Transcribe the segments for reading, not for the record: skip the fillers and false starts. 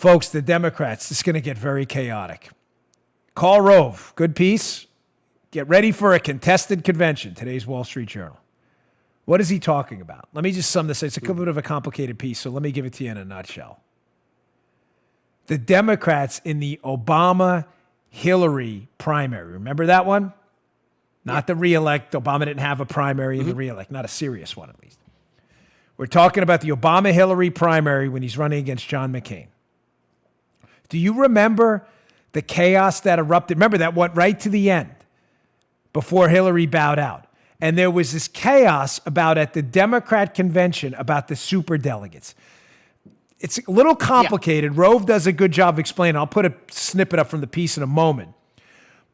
folks, the Democrats, this is going to get very chaotic. Karl Rove, good piece. Get ready for a contested convention. Today's Wall Street Journal. What is he talking about? Let me just sum this. It's a bit of a complicated piece, so let me give it to you in a nutshell. The Democrats in the Obama-Hillary primary. Remember that one? Not the re-elect. Obama didn't have a primary in the re-elect. Not a serious one, at least. We're talking about the Obama-Hillary primary when he's running against John McCain. Do you remember the chaos that erupted? Remember, that went right to the end before Hillary bowed out. And there was this chaos about at the Democrat convention about the superdelegates. It's a little complicated. Yeah. Rove does a good job of explaining. I'll put a snippet up from the piece in a moment.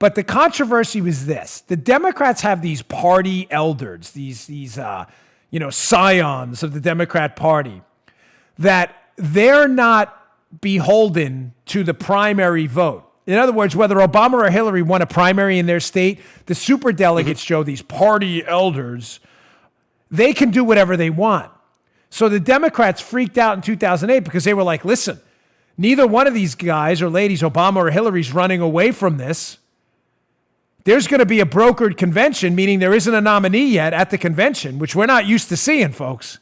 But the controversy was this. The Democrats have these party elders, these scions of the Democrat Party, that they're not beholden to the primary vote. In other words, whether Obama or Hillary won a primary in their state, the superdelegates, Joe, these party elders, they can do whatever they want. So the Democrats freaked out in 2008 because they were like, listen, neither one of these guys or ladies, Obama or Hillary's running away from this. There's going to be a brokered convention, meaning there isn't a nominee yet at the convention, which we're not used to seeing, folks.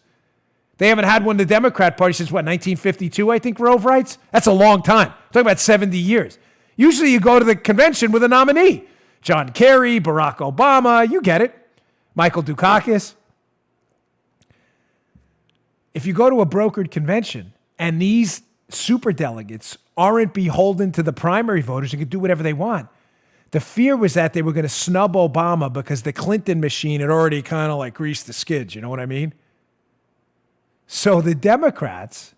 They haven't had one in the Democrat Party since, 1952, I think Rove writes? That's a long time. Talking about 70 years. Usually you go to the convention with a nominee. John Kerry, Barack Obama, you get it. Michael Dukakis. If you go to a brokered convention and these superdelegates aren't beholden to the primary voters and can do whatever they want, the fear was that they were going to snub Obama because the Clinton machine had already kind of like greased the skids. You know what I mean? So the Democrats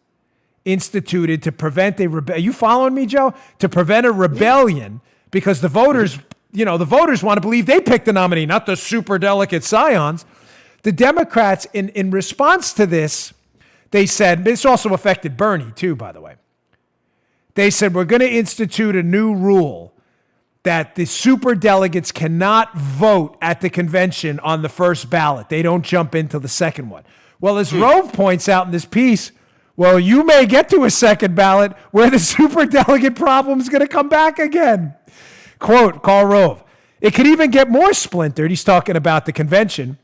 instituted to prevent a rebellion. Are you following me, Joe? To prevent a rebellion because the voters, the voters want to believe they picked the nominee, not the superdelegate scions. The Democrats, in response to this, they said, this also affected Bernie too, by the way. They said, we're going to institute a new rule that the superdelegates cannot vote at the convention on the first ballot. They don't jump into the second one. Well, as Rove points out in this piece, well, you may get to a second ballot where the superdelegate problem is going to come back again. Quote, Karl Rove, it could even get more splintered. He's talking about the convention.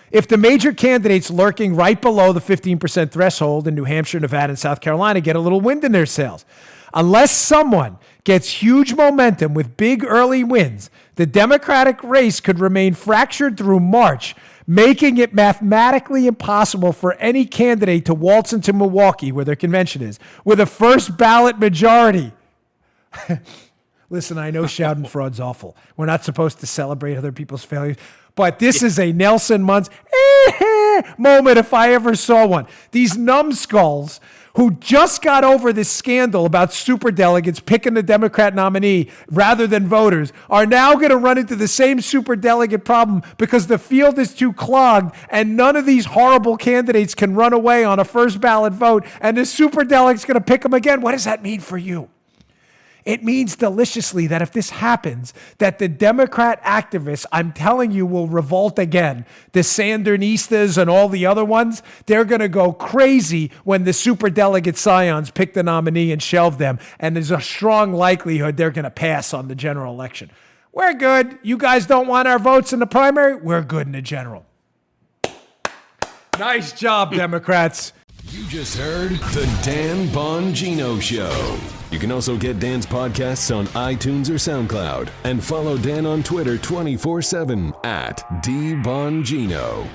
If the major candidates lurking right below the 15% threshold in New Hampshire, Nevada, and South Carolina get a little wind in their sails. Unless someone gets huge momentum with big early wins, the Democratic race could remain fractured through March, making it mathematically impossible for any candidate to waltz into Milwaukee, where their convention is, with a first ballot majority. Listen, I know shouting fraud's awful. We're not supposed to celebrate other people's failures, but this is a Nelson Muntz moment if I ever saw one. These numbskulls who just got over this scandal about superdelegates picking the Democrat nominee rather than voters are now going to run into the same superdelegate problem because the field is too clogged and none of these horrible candidates can run away on a first ballot vote and the superdelegate's going to pick them again. What does that mean for you? It means deliciously that if this happens, that the Democrat activists, I'm telling you, will revolt again. The Sandinistas and all the other ones, they're going to go crazy when the superdelegate scions pick the nominee and shelve them. And there's a strong likelihood they're going to pass on the general election. We're good. You guys don't want our votes in the primary? We're good in the general. Nice job, Democrats. You just heard the Dan Bongino Show. You can also get Dan's podcasts on iTunes or SoundCloud and follow Dan on Twitter 24/7 @DBongino.